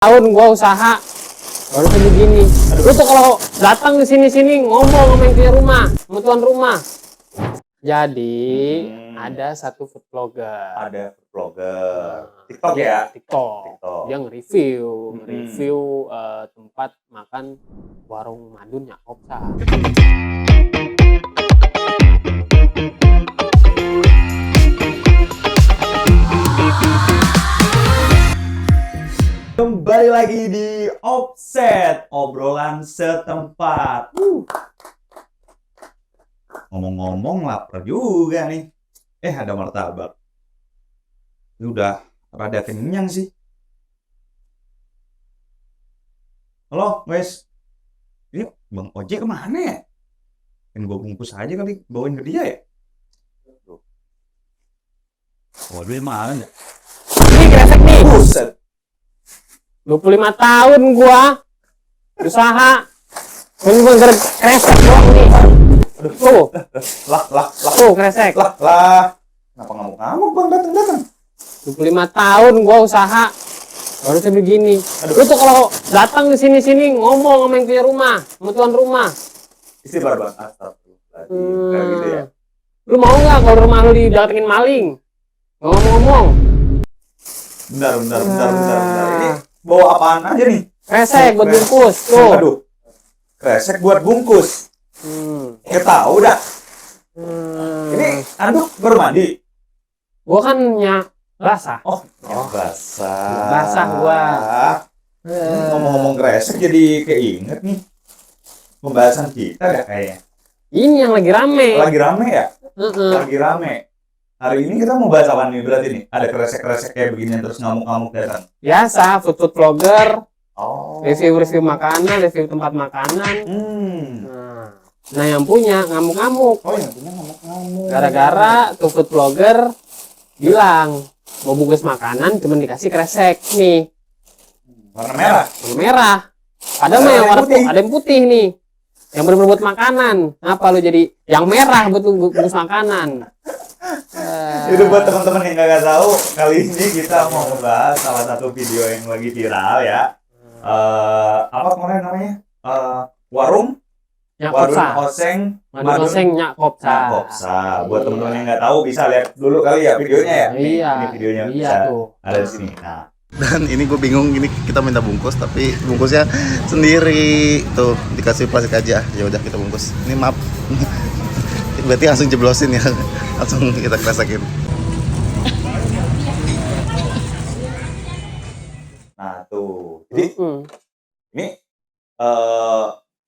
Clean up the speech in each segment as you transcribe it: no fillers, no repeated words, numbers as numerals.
Tahun gua usaha baru begini. Lu tuh kalau datang ke sini ngomong sama yang punya rumah, sama tuan rumah. Jadi ada satu food vlogger. Ada food vlogger. TikTok ya? TikTok. Dia nge-review tempat makan warung Madun Nyakopsa. Kembali lagi di Offset, obrolan setempat. Ngomong-ngomong lapar juga nih. Ada martabak. Ini udah rada kenyang sih. Halo, guys. Ini Bang Ojek kemana ya? Kan gue bungkus aja kali, bawain ke dia ya? Waduh, mana ya? Ini kresek nih. Buset. 25 tahun gua usaha. Ini gua kresek doang nih. Tuh. Lah. Tuh kresek. Lah. Kenapa ngamuk-ngamuk Bang datang-datang? 25 tahun gua usaha baru begini. Lu tuh kalau datang ke sini ngomong sama yang punya rumah, sama tuan rumah. Istighfar Bang, astagfirullahaladzim. Kayak gitu ya. Lu mau nggak kalau rumah lu didatengin maling? Ngomong-ngomong. Bentar. Ini bawa apaan aja nih? Kresek buat bungkus. Tuh. Aduh. Kresek buat bungkus. Nggak tahu dah. Ini anduk baru mandi. Gua kan basah. Oh, basah. Basah gua. Ngomong-ngomong kresek jadi keinget nih. Pembahasan kita dah kayaknya. Ini yang lagi rame. Lagi rame ya? Lagi rame. Hari ini kita mau bahas apa nih berarti nih? Ada kresek-kresek kayak begini terus ngamuk-ngamuk datang. Biasa, food vlogger. Oh. Review makanan, review tempat makanan. Nah, yang punya ngamuk-ngamuk. Oh, yang punya ngamuk-ngamuk. Gara-gara tuh food vlogger bilang mau bungkus makanan cuma dikasih kresek nih. Warna merah. Warna merah. Padahal mah yang warna putih. Ada yang putih nih. Yang benar-benar buat makanan. Apa lu jadi yang merah buat bungkus makanan? Itu buat teman-teman yang nggak tahu, kali ini kita mau ngebahas salah satu video yang lagi viral ya. Apa kemarin namanya? Warung Oseng Madun Nyakopsa. Buat teman-teman yang nggak tahu bisa lihat dulu kali ya videonya ya. Ini videonya bisa tuh. ada di sini. Nah. Dan ini gue bingung, ini kita minta bungkus tapi bungkusnya sendiri tuh, dikasih plastik aja. Ya udah kita bungkus. Ini maaf. Berarti langsung jeblosin ya. Langsung kita kresekin. Nah, tuh. Jadi ini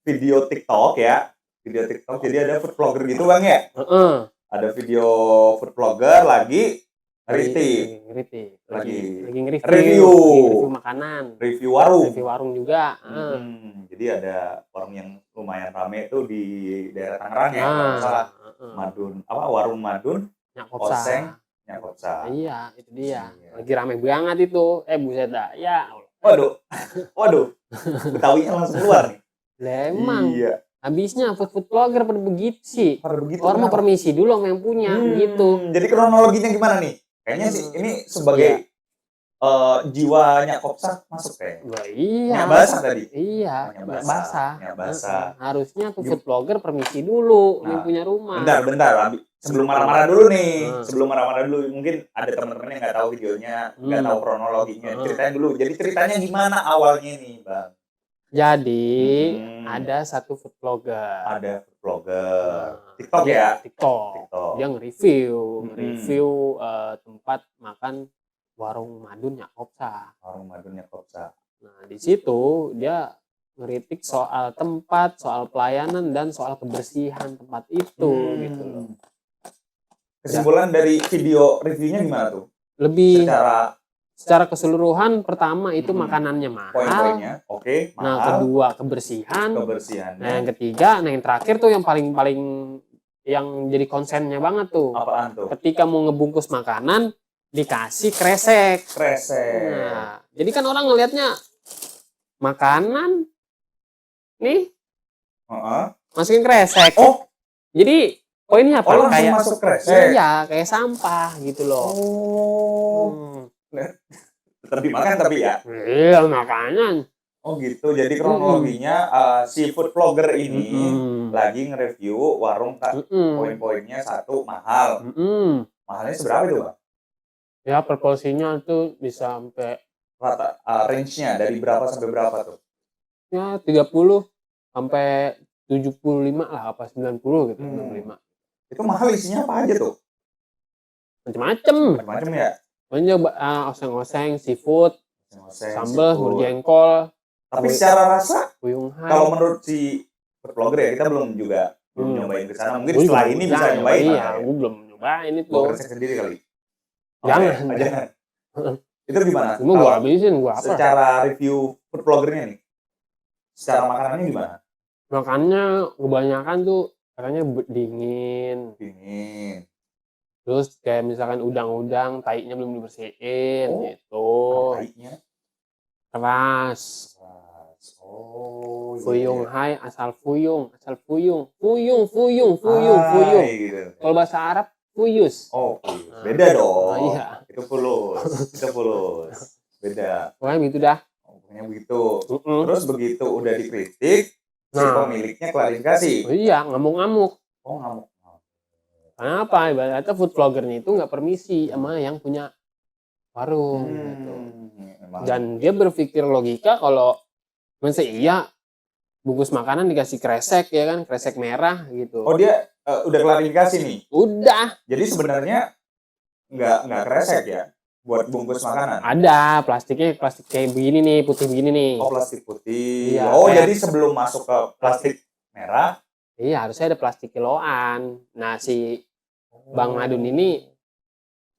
video TikTok ya. Video TikTok. Jadi ada food vlogger gitu Bang ya? Ada video food vlogger lagi lagi review makanan, review warung juga. Jadi ada warung yang lumayan rame itu di daerah Tangerang ya, kalau salah. Warung Madun Oseng Nyakopsa. Iya, itu dia. Lagi rame banget itu. Buset dah. Ya. Waduh. Betawinya langsung keluar nih. Emang. Iya. Habisnya food vlogger pada begitu sih. Orang mau kenapa? permisi dulu sama yang punya gitu. Jadi kronologinya gimana nih? Kayaknya sih ini sebagai jiwa Nyakopsa masuk kayak. Iya. Basah tadi. Iya, basah. Basah. Harusnya tuh food vlogger permisi dulu yang punya rumah. Bentar. Sebelum marah-marah dulu nih. Mungkin ada teman-teman yang nggak tahu videonya, nggak tahu kronologinya. Ceritain dulu. Jadi ceritanya gimana awalnya nih, Bang? Jadi ada satu food vlogger. TikTok ya? TikTok. Dia nge-review tempat makan warung Madun Nyakopsa. Nah, di situ dia ngeritik soal tempat, soal pelayanan dan soal kebersihan tempat itu gitu loh. Kesimpulan dari video reviewnya gimana tuh? Lebih secara keseluruhan, pertama itu makanannya mahal. Poin-poinnya, oke. Nah, kedua kebersihan. Kebersihannya. Nah, yang ketiga, yang terakhir tuh yang paling yang jadi konsennya banget tuh. Apaan tuh? Ketika mau ngebungkus makanan dikasih kresek. Nah, jadi kan orang ngelihatnya makanan nih masukin kresek. Oh. Jadi poinnya apa? Kayak masuk kresek. Iya, kayak sampah gitu loh. tetap dimakan tapi ya. Iya, makanan. Oh gitu. Jadi kronologinya si food vlogger ini lagi nge-review warung poin-poinnya satu mahal. Mahalnya seberapa itu, Bang? Ya, per porsinya tuh bisa sampai Rata range-nya dari berapa sampai berapa tuh? ya 30 sampai 75 lah, apa 90 gitu, 95. Itu mahal isinya apa aja tuh? Macam-macam. Macam-macam ya. Banyak oseng-oseng, seafood, sambal, seafood. berjengkol. Tapi secara rasa, Fuyung Hai. kalau menurut si vlogger ya, kita belum nyobain ke sana. Mungkin setelah ini bisa nyobain. Iya, gue belum nyobain itu. Gue resep sendiri kali. Jangan. Jangan. Itu gimana? Cuma gue habisin, gue apa? Secara review food vloggernya nih, secara makanannya gimana? Makannya kebanyakan tuh katanya dingin. Terus kayak misalkan udang-udang, tainya belum dibersihin gitu. Tainya keras. Fuyung iya. Hai, asal fuyung. Fuyung. Gitu. Kalau bahasa Arab fuyus. Oh, beda dong. Iya. Itu fulus. Beda. Pokoknya gitu dah. Pokoknya begitu. Terus begitu udah dikritik, si pemiliknya klarifikasi. Oh iya, ngamuk-ngamuk. Oh, ngamuk. Kenapa? Ibaratnya food vloggernya itu nggak permisi sama yang punya warung gitu. Dan dia berpikir logika kalau masa iya bungkus makanan dikasih kresek ya kan, kresek merah gitu. Oh, dia udah klarifikasi nih. Udah. Jadi sebenarnya nggak kresek ya buat bungkus makanan. Ada plastiknya, plastik kayak begini nih, putih begini nih. Oh, plastik putih. Iya, oh, jadi sebelum masuk ke plastik merah, iya harusnya ada plastik kiloan. Nah, si Bang Madun ini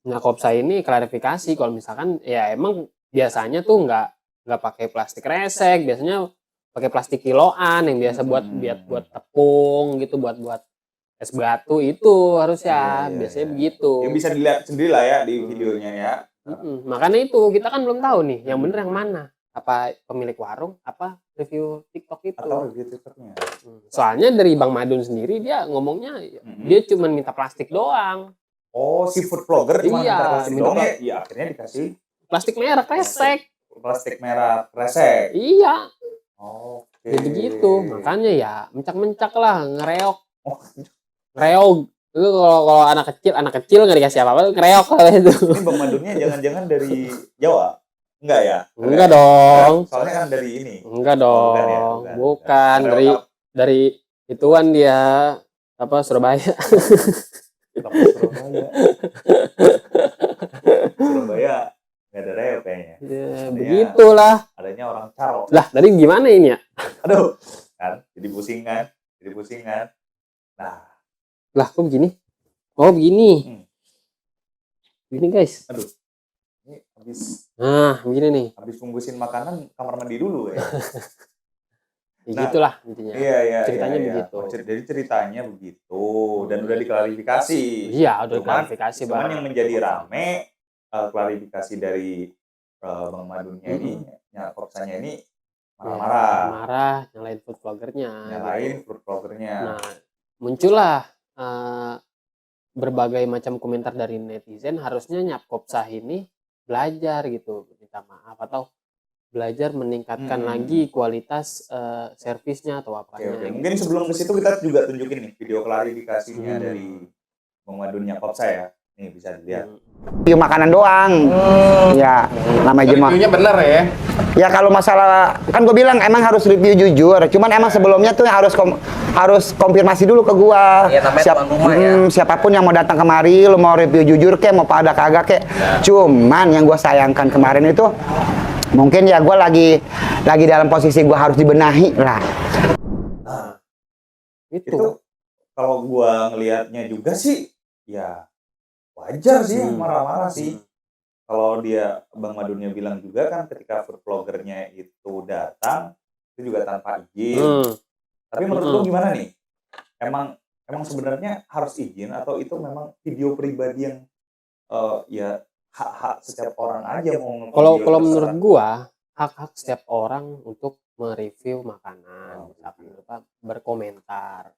Kopsa ini klarifikasi kalau misalkan ya emang biasanya tuh nggak pakai plastik resek, biasanya pakai plastik kiloan yang biasa buat tepung gitu, buat es batu itu harusnya biasanya begitu. Yang bisa dilihat sendiri lah ya di videonya ya. Makanya itu kita kan belum tahu nih yang bener yang mana, apa pemilik warung apa review TikTok itu. Atau review TikToknya. Soalnya dari Bang Madun sendiri dia ngomongnya dia cuma minta plastik doang. Oh, si food vlogger cuma minta plastik doang ya? Iya, akhirnya dikasih plastik merah kresek. Plastik merah kresek. Iya. Oh, jadi gitu. Makanya ya mencak-mencak lah, ngereok. Ngereog. Itu kalau anak kecil nggak dikasih apa-apa, ngereok lah itu. Ini Bang Madunnya jangan-jangan dari Jawa? Enggak ya? Enggak dong. Soalnya kan dari ini. Enggak dong. Bukan. Dari ituan dia apa Surabaya. Surabaya nggak ada reok kayaknya. Ya, begitulah. Adanya orang Caro. Lah, tadi gimana ini ya? Aduh, kan jadi pusing kan. Lah, kok begini? Oh, begini. Begini, guys. Aduh. Ini habis. Nah, begini nih. Habis bungkusin makanan kamar mandi dulu ya. Gitulah intinya. Iya. Ceritanya begitu. Jadi ceritanya begitu dan udah diklarifikasi. Iya, udah diklarifikasi, Bang. Cuman yang menjadi rame klarifikasi dari Bang Madunnya ini, Kopsanya ini marah-marah. Nyalain food vloggernya. Nah, muncullah berbagai macam komentar dari netizen, harusnya Kopsa ini belajar gitu, minta maaf atau belajar meningkatkan lagi kualitas servisnya atau apanya. Oke. Mungkin sebelum ke situ kita juga tunjukin nih video klarifikasinya dari Bang Madunnya Kopsa ya. Nih bisa dilihat. Review makanan doang. Ya, namanya juga. Reviewnya bener ya? Ya kalau masalah kan gue bilang emang harus review jujur. Cuman emang sebelumnya tuh harus konfirmasi dulu ke gua. Ya, rumah, ya. Siapapun yang mau datang kemari, lu mau review jujur kek, mau pada kagak kek. Cuman yang gue sayangkan kemarin itu mungkin ya gue lagi dalam posisi gue harus dibenahi lah. Itu kalau gua ngelihatnya juga sih ya wajar sih marah-marah sih. Kalau dia Bang Madunnya bilang juga kan ketika food vloggernya itu datang itu juga tanpa izin. Tapi menurut lu gimana nih? Emang sebenarnya harus izin atau itu memang video pribadi yang ya hak-hak setiap orang aja mau kalau menurut gua hak-hak setiap orang untuk mereview makanan, misalkan berkomentar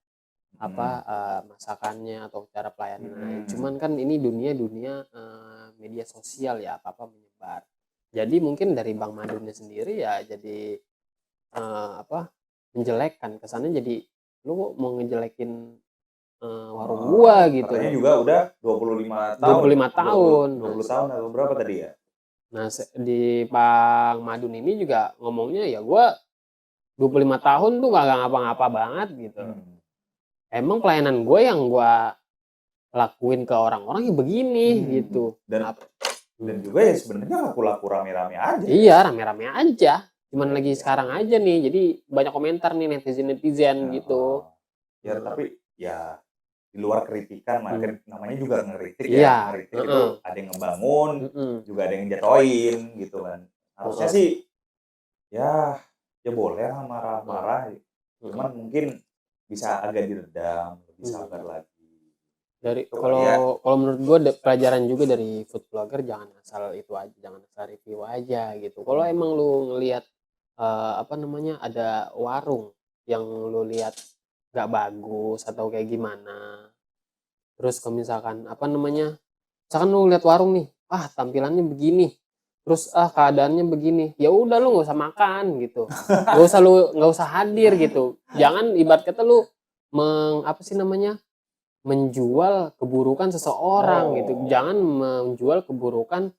masakannya atau cara pelayanannya. Cuman kan ini dunia media sosial ya, apa menyebar. Jadi mungkin dari Bang Madunnya sendiri ya jadi menjelekkan kesannya, jadi lu mau ngejelekin warung gua gitu. Katanya juga udah 25 tahun. 25 tahun. 20 tahun atau berapa tadi ya? Nah, di Bang Madun ini juga ngomongnya ya gua 25 tahun tuh gak ngapa-ngapa banget gitu. Emang pelayanan gue yang gua lakuin ke orang-orang yang begini gitu. Dan juga ya sebenarnya laku-laku rame-rame aja. Iya, rame-rame aja. Cuman lagi sekarang aja nih, jadi banyak komentar nih netizen gitu. Ya tapi ya di luar kritikan, namanya juga ngeritik Iya. ya. Ngeritik itu ada yang ngebangun, juga ada yang jatoin gitu kan. Harusnya sih ya boleh lah marah-marah. Cuman mungkin bisa agak diredam, lebih sabar lagi. Dari kalau menurut gue pelajaran juga dari food vlogger, jangan asal itu aja, jangan asal review aja gitu. Kalau emang lu ngelihat ada warung yang lu lihat gak bagus atau kayak gimana, terus kalau misalkan misalkan lu lihat warung nih, tampilannya begini, terus keadaannya begini, ya udah lu nggak usah makan gitu, nggak usah hadir gitu. Jangan ibarat kata lu menjual keburukan seseorang gitu. Jangan menjual keburukan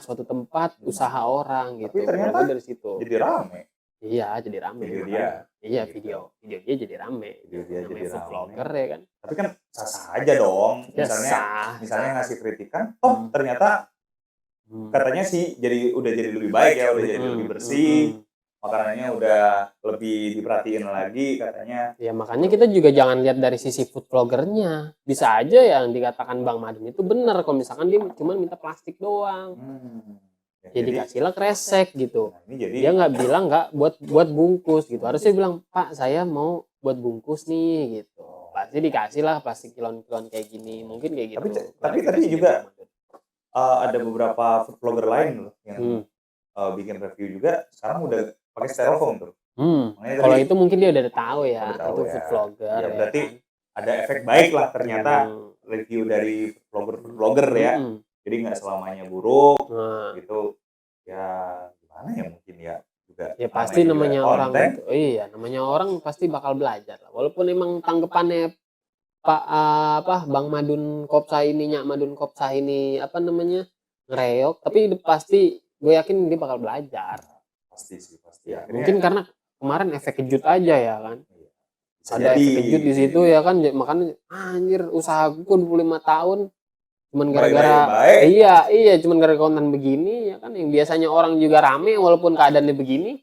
suatu tempat usaha orang gitu. Tapi ternyata dari situ jadi rame. Iya, jadi rame. Video dia. Iya, video dia jadi rame. Video dia jadi food rame. vlogger ya kan. Tapi kan sah aja dong. Misalnya ngasih kritikan, ternyata katanya sih udah jadi lebih baik ya, udah jadi lebih bersih. Makanannya udah lebih diperhatiin lagi katanya. Ya makanya kita juga jangan lihat dari sisi food vloggernya. Bisa aja yang dikatakan Bang Madun itu benar kalau misalkan dia cuma minta plastik doang. Jadi kasihlah kresek gitu. Dia nggak bilang nggak buat bungkus gitu. Harusnya bilang, Pak saya mau buat bungkus nih gitu. Pasti dikasih lah plastik kilon-kilon kayak gini. Mungkin kayak gitu. Tapi juga ada beberapa food vlogger lain loh yang bikin review juga sekarang udah pakai styrofoam tuh. Kalau itu mungkin dia udah tahu ya, itu food vlogger. Ya, berarti ada efek baik lah ternyata review dari vlogger ya. Jadi nggak selamanya buruk gitu. Ya gimana ya mungkin ya juga. Ya pasti namanya orang itu, namanya orang pasti bakal belajar lah. Walaupun emang tanggapannya Bang Madun Kopsa ini, Nyak Madun Kopsa ini ngereok, tapi pasti gue yakin dia bakal belajar. Pasti sih. Ya, mungkin karena kemarin efek kejut aja ya kan. Ada efek kejut di situ ya kan, makanya anjir usaha gue 25 tahun cuman gara-gara cuman gara-gara konten begini ya kan, yang biasanya orang juga rame walaupun keadaannya begini.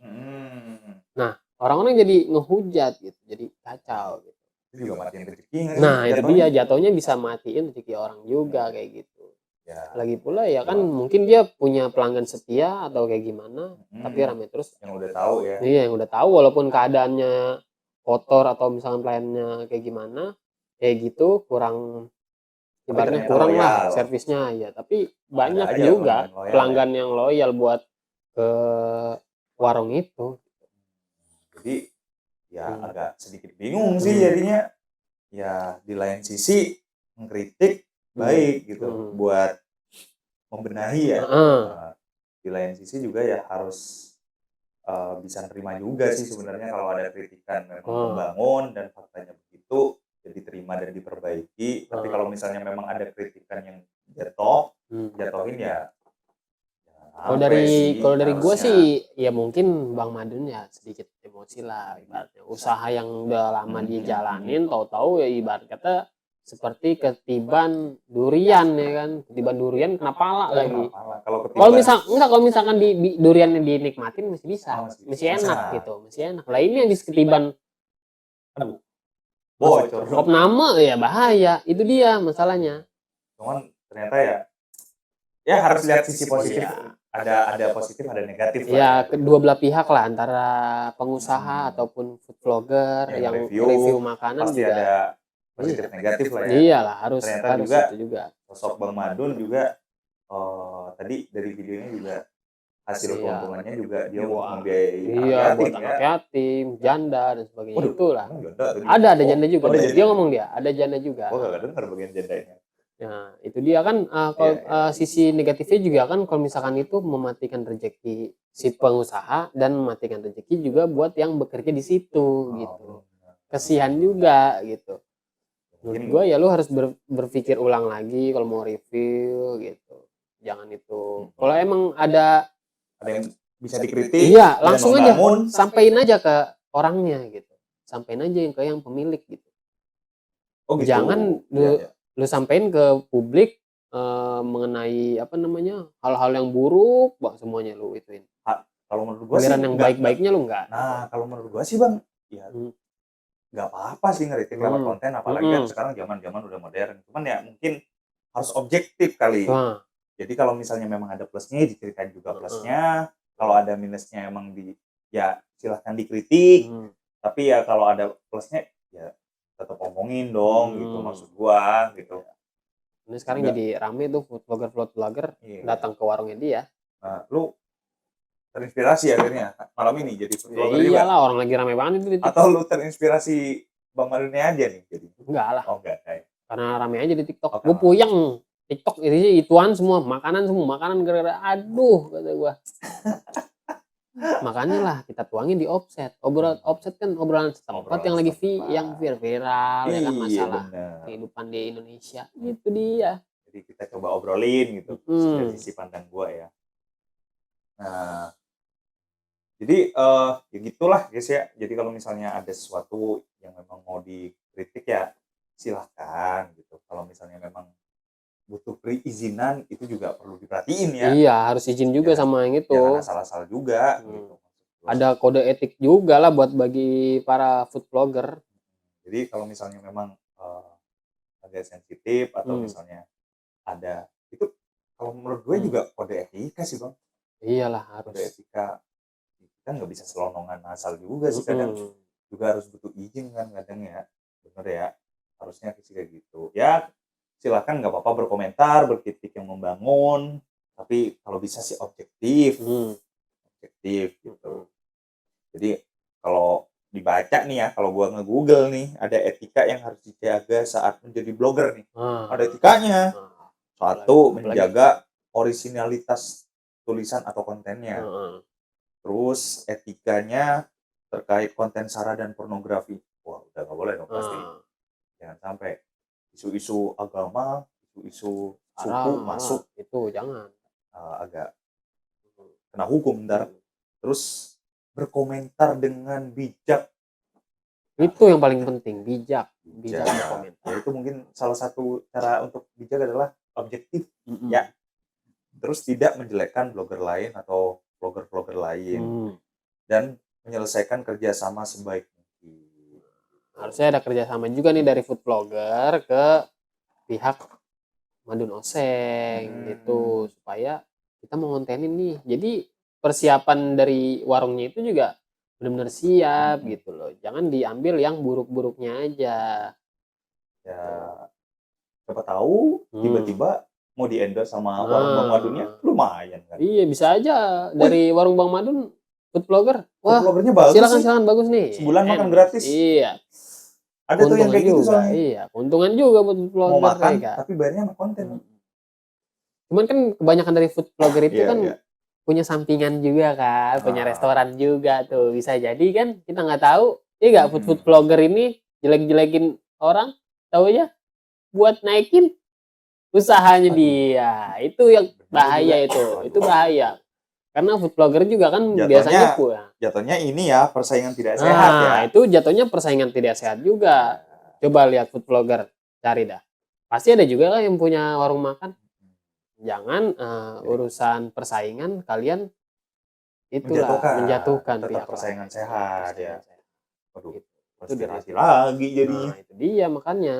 Nah, orang-orang jadi ngehujat gitu, jadi kacau gitu. Itu juga matiin rezeki. Nah, itu dia jatuhnya bisa matiin rezeki orang juga kayak gitu. Ya. Lagi pula ya kan mungkin dia punya pelanggan setia atau kayak gimana, tapi rame terus. Yang udah tahu ya. Iya, yang udah tahu walaupun keadaannya kotor atau misalkan pelayannya kayak gimana, kayak gitu kurang ibaratnya kurang lah servisnya ya, tapi banyak juga pelanggan yang loyal buat ke warung itu. Jadi ya agak sedikit bingung sih jadinya. Ya di lain sisi mengkritik baik gitu buat membenahi ya. Di lain sisi juga ya harus bisa nerima juga sih sebenarnya kalau ada kritikan memang membangun dan faktanya begitu ya diterima dan diperbaiki. Tapi kalau misalnya memang ada kritikan yang jatohin ya. Kalau dari gue sih ya mungkin Bang Madun ya sedikit emosi lah ibaratnya. Usaha yang udah lama dijalanin tahu-tahu ya ibarat kata seperti ketiban durian ya kan. Ketiban durian kena pala lagi. Kalau misalkan di duriannya dinikmatin masih bisa. Masih enak gitu, masih enak. Lah ini yang di ketiban bocor nama ya bahaya. Itu dia masalahnya. Cuman ternyata ya harus lihat sisi positif. Ada positif, ada negatif. Ya, kedua belah pihak lah, antara pengusaha ataupun food vlogger yang review makanan pasti juga ada positif negatif lah ya. Iyalah, harus ternyata juga. Sosok Bang Madun juga tadi dari videonya juga hasil keuntungannya juga dia membiayai buat anak yatim, janda dan sebagainya. Itulah. Ada janda juga. Dia ngomong ada janda juga. Gua enggak dengar bagian jandanya. Nah, itu dia kan kalau sisi negatifnya juga kan kalau misalkan itu mematikan rezeki si pengusaha dan mematikan rezeki juga buat yang bekerja di situ gitu. Kasihan juga gitu. Menurut Mungkin gua ya lu harus berpikir ulang lagi kalau mau review gitu. Jangan itu. Kalau emang ada yang bisa dikritik, iya, dan langsung aja membangun. sampein aja ke orangnya gitu. Sampein aja ke yang pemilik gitu. Oh gitu. Jangan Iya. lu sampein ke publik mengenai apa namanya hal-hal yang buruk bang semuanya lu ituin. Kalau menurut gua sih Giliran yang baik-baiknya lu enggak. Nah, kalau menurut gua sih bang, ya nggak apa-apa sih ngeritik lewat konten, apalagi kan sekarang zaman udah modern. Cuman ya mungkin harus objektif kali. Jadi kalau misalnya memang ada plusnya, diceritain juga plusnya. Kalau ada minusnya emang ya silahkan dikritik. Tapi ya kalau ada plusnya ya tetap omongin dong gitu maksud gua gitu. Ini sekarang jadi rame tuh food vlogger datang ke warungnya dia. Nah, lu terinspirasi akhirnya malam ini jadi food vlogger juga? Iyalah, orang lagi rame banget itu di TikTok. Atau lu terinspirasi Bang Madunnya aja nih jadi? Enggak lah. Oh enggak, karena rame aja di TikTok. Gue puyeng. TikTok ini ituan semua, makanan gara-gara aduh kata gua. Makanya lah kita tuangin di offset. Offset kan obrolan setempat yang lagi yang viral ya kan masalah kehidupan di Indonesia. Itu dia. Jadi kita coba obrolin gitu dari sisi pandang gua ya. Nah, jadi ya gitulah guys ya. Jadi kalau misalnya ada sesuatu yang memang mau dikritik ya silahkan gitu. Kalau misalnya memang butuh perizinan itu juga perlu diperhatiin ya. Iya, harus izin juga sama yang itu. Jangan asal-asal juga gitu. Ada kode etik juga lah buat bagi para food vlogger. Jadi kalau misalnya memang agak sensitif atau misalnya ada itu kalau menurut gue juga kode etika sih bang. Iyalah harus. Kode etika kita nggak bisa selonongan asal juga sih kadang juga harus butuh izin kan kadang ya bener ya harusnya kayak gitu ya. Silakan nggak apa-apa berkomentar, berkritik yang membangun, tapi kalau bisa sih objektif gitu. Jadi kalau dibaca nih ya, kalau gua nge-google nih, ada etika yang harus dijaga saat menjadi blogger nih. Ada etikanya. Satu, menjaga orisinalitas tulisan atau kontennya. Terus etikanya terkait konten sara dan pornografi. Wah, udah nggak boleh dong pasti. Jangan sampai isu-isu agama, isu-isu suku masuk itu jangan agak kena hukum ntar. Terus berkomentar dengan bijak. Itu yang paling penting, bijak berkomentar. Ya, itu mungkin salah satu cara untuk bijak adalah objektif ya. Terus tidak menjelekkan blogger lain atau vlogger-vlogger lain dan menyelesaikan kerjasama sebaik mungkin. Harusnya ada kerjasama juga nih dari food vlogger ke pihak Madun Oseng gitu supaya kita mau ngontenin nih. Jadi persiapan dari warungnya itu juga benar-benar siap gitu loh. Jangan diambil yang buruk-buruknya aja. Ya siapa tahu tiba-tiba mau di-endorse sama warung Bang Madunnya lumayan kan. Iya bisa aja dari warung Bang Madun food vlogger. Wah, food vloggernya bagus silakan bagus nih. Sebulan makan gratis. Iya. Ada tuh yang kayak gitu soalnya. Iya, keuntungan juga buat food vlogger. Mau makan tapi bayarnya sama konten. Cuman kan kebanyakan dari food vlogger itu kan punya sampingan juga kan, punya restoran juga tuh. Bisa jadi kan kita nggak tahu. Iya nggak food vlogger ini jelek-jelekin orang, tahu aja buat naikin usahanya dia. Itu yang bahaya itu bahaya. Karena food vlogger juga kan biasanya jatuhnya ini ya persaingan tidak sehat ya. Itu jatuhnya persaingan tidak sehat juga. Coba lihat food vlogger, cari dah. Pasti ada juga lah yang punya warung makan. Jangan urusan persaingan kalian itulah menjatuhkan pihak persaingan sehat ya. Waduh, itu konspirasi lagi jadinya. Nah, itu dia makanya.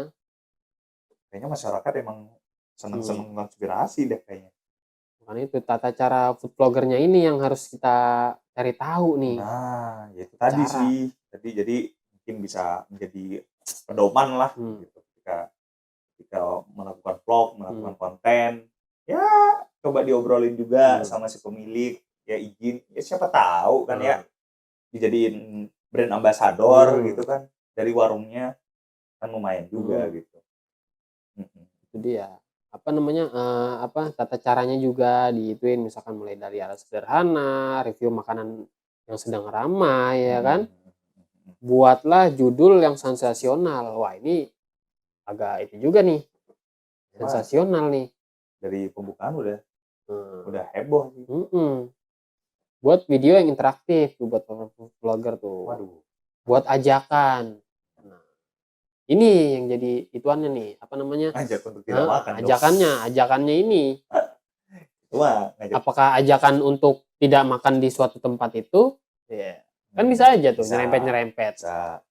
Kayaknya masyarakat emang seneng-seneng konspirasi deh kayaknya. Makanya itu tata cara food vloggernya ini yang harus kita cari tahu nih. Nah, ya itu tadi sih. Jadi mungkin bisa menjadi pedoman lah gitu. Ketika melakukan vlog, melakukan konten, ya coba diobrolin juga sama si pemilik, ya izin. Ya siapa tahu kan ya dijadiin brand ambassador gitu kan dari warungnya kan lumayan juga gitu. Itu dia. tata caranya juga diituin, misalkan mulai dari alat sederhana, review makanan yang sedang ramai ya kan. Buatlah judul yang sensasional. Wah, ini agak itu juga nih. Sensasional nih. Dari pembukaan udah Hmm. heboh sih. Buat video yang interaktif tuh buat vlogger tuh. Waduh. Buat ajakan. Nah, ini yang jadi ituannya nih, Ajak untuk tidak makan dong. ajakannya ini. Wah, ngajak. Apakah ajakan untuk tidak makan di suatu tempat itu? Ya, kan bisa aja tuh nyerempet. Bisa.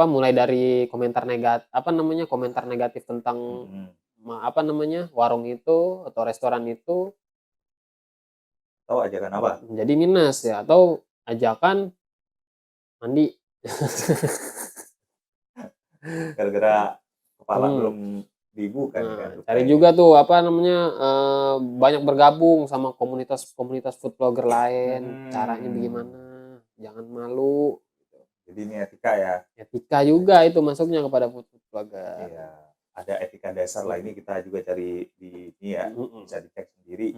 Mulai dari komentar negatif tentang warung itu atau restoran itu, Tahu ajakan apa? jadi minus ya, atau ajakan mandi Gara-gara kepala belum dibuka nih kan. cari juga tuh banyak bergabung sama komunitas food blogger lain. Caranya bagaimana, jangan malu. Jadi ini etika ya. Etika juga itu masuknya kepada food blogger. Iya, ada etika dasar lah, ini kita juga cari di ini ya, bisa dicek sendiri.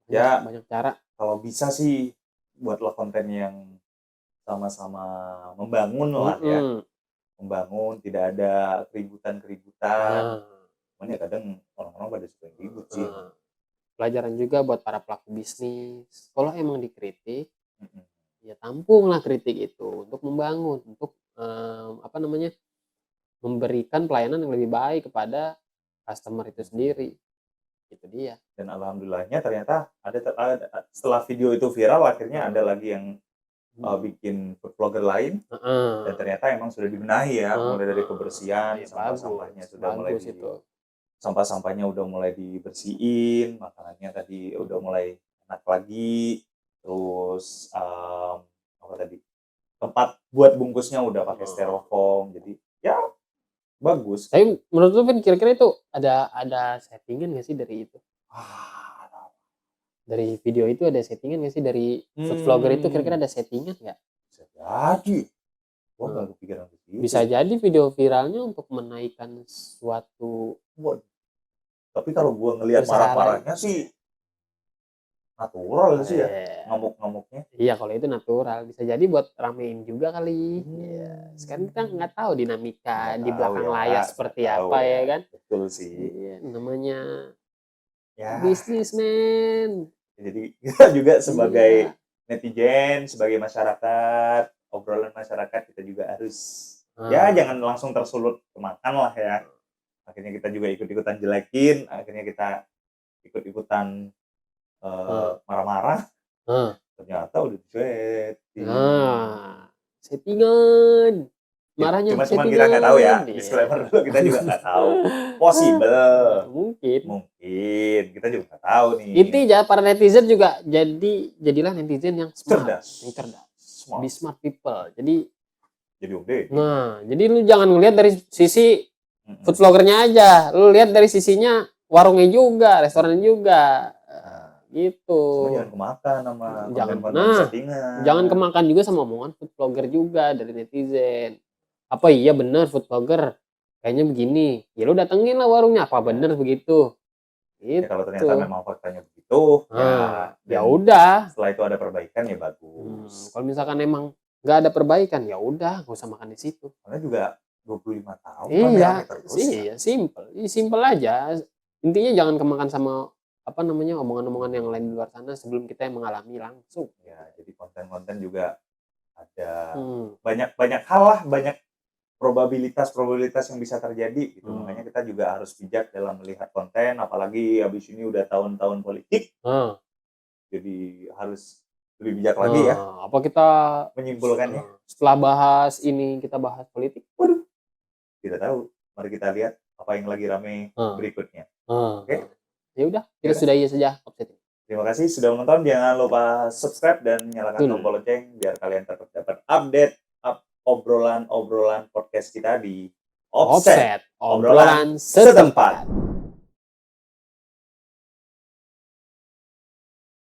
Ya, banyak cara. Kalau bisa sih buatlah konten yang sama-sama membangun lah ya. Membangun, tidak ada keributan. Cuman ya kadang orang-orang pada suka ribut sih. Pelajaran juga buat para pelaku bisnis. Kalau emang dikritik, ya tampunglah kritik itu untuk membangun, untuk memberikan pelayanan yang lebih baik kepada customer itu sendiri. Itu dia. Dan alhamdulillahnya ternyata ada setelah video itu viral, akhirnya ada lagi yang bikin food vlogger lain, dan ternyata emang sudah dibenahi ya, mulai dari kebersihan, sampah-sampahnya sudah mulai sampah-sampahnya udah mulai dibersihin, makanannya tadi udah mulai enak lagi, terus tempat buat bungkusnya udah pakai styrofoam, jadi ya bagus. Tapi menurut lu Vin, kira-kira itu ada settingan nggak sih dari itu? Dari video itu ada settingan nggak sih dari food vlogger itu? Kira-kira ada settingan nggak? Bisa jadi. Gua nggak kepikiran gitu. Bisa jadi video viralnya untuk menaikkan suatu. Tapi kalau gua ngelihat marah-marahnya sih natural sih ya, ngamuk-ngamuknya. Iya, kalau itu natural. Bisa jadi buat ramein juga kali. Ya. Sekarang kita nggak tahu dinamika di belakang layar seperti apa ya kan. Betul sih. Iya, namanya ya, bisnismen. Jadi kita juga sebagai netizen, sebagai masyarakat, obrolan masyarakat, kita juga harus ya jangan langsung tersulut kemakan lah ya. Akhirnya kita juga ikut-ikutan jelekin, akhirnya kita ikut-ikutan marah-marah, ternyata udah disetting. Settingan. Marahnya cuma kita nggak tahu ya, disclaimer dulu, kita juga nggak tahu. Possible. Mungkin kita juga nggak tahu nih. Intinya para netizen juga jadilah netizen yang smart, yang cerdas. Be smart people. Jadi Nah, jadi lu jangan ngelihat dari sisi food vloggernya aja, lu lihat dari sisinya warungnya juga, restorannya juga. Gitu. Jangan kemakan sama settingan. Jangan kemakan juga sama omongan food vlogger juga dari netizen. Apa iya benar food vlogger kayaknya begini? Ya lu datengin lah warungnya, apa benar begitu? Gitu. Ya, kalau ternyata memang faktanya begitu, ya udah. Setelah itu ada perbaikan ya bagus. Kalau misalkan emang nggak ada perbaikan, ya udah nggak usah makan di situ. Karena juga 25 tahun. Iya, simple aja. Intinya jangan kemakan sama omongan-omongan yang lain di luar sana sebelum kita yang mengalami langsung. Ya, jadi konten-konten juga ada banyak hal lah, banyak probabilitas yang bisa terjadi gitu. Makanya kita juga harus bijak dalam melihat konten, apalagi habis ini udah tahun-tahun politik. Jadi harus lebih bijak lagi ya. Apa kita menyimpulkannya? Setelah bahas ini kita bahas politik? Waduh. Tidak tahu. Mari kita lihat apa yang lagi rame berikutnya. Oke. Ya udah, kita sudahi saja Offset. Terima kasih sudah menonton. Jangan lupa subscribe dan nyalakan tombol lonceng biar kalian tetap dapat update obrolan podcast kita di Offset, obrolan setempat.